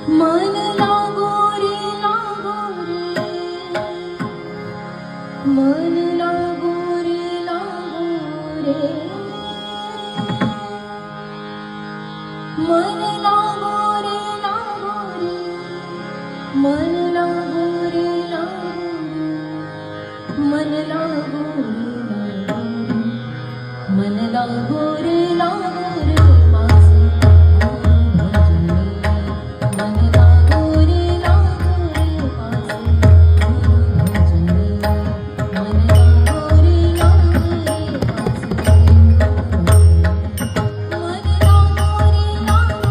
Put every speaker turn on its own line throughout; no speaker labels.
मन लागो रे लागो रे, मन लागो रे लागो रे, मन लागो रे लागो रे, मन लागो रे लागो रे, मन लागो रे लागो रे, मन लागो रे लागो रे माझे भजनी, मन लागो रे लागो रे माझे भजनी, मन लागो रे लागो रे माझे मन लागो रे लागो रे, मन लागो रे लागो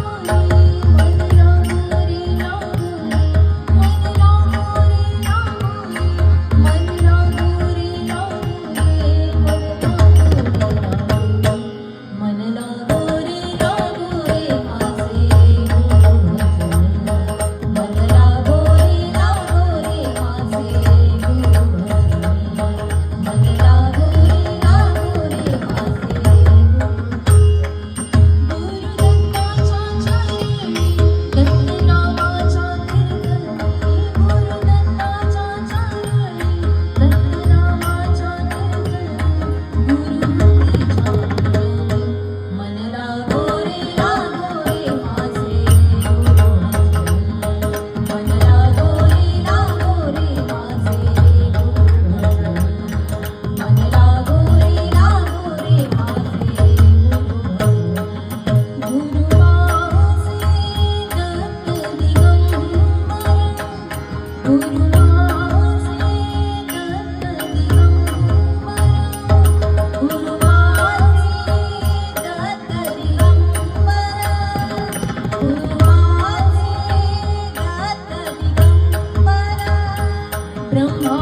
रे, मन लागो रे लागो रे, मन लागो रे लागो रे, मन लागो रे लागो रे माझे भजनी, मन लागो रे लागो रे माझे भजनी, मन लागो रे लागो रे माझे गुरुदत्ताच्या चरणी दत्त नावाच्या कीर्तनी, गुरुदत्ताच्या चरणी दत्त नावाच्या कीर्तनी, गुरुमुखीच्या चरणी मन लागो रे लागो रे माझे भजनी, मन लागो रे लागो रे माझे भजनी, मन लागो रे लागो रे माझे गुरुवासे दत्त दिगंबर, गुरुवासे दत्त दिगंबर, गुरुवासे दत्त दिगंबर, गुरुवासे दत्त दिगंबर, ब्रह्मा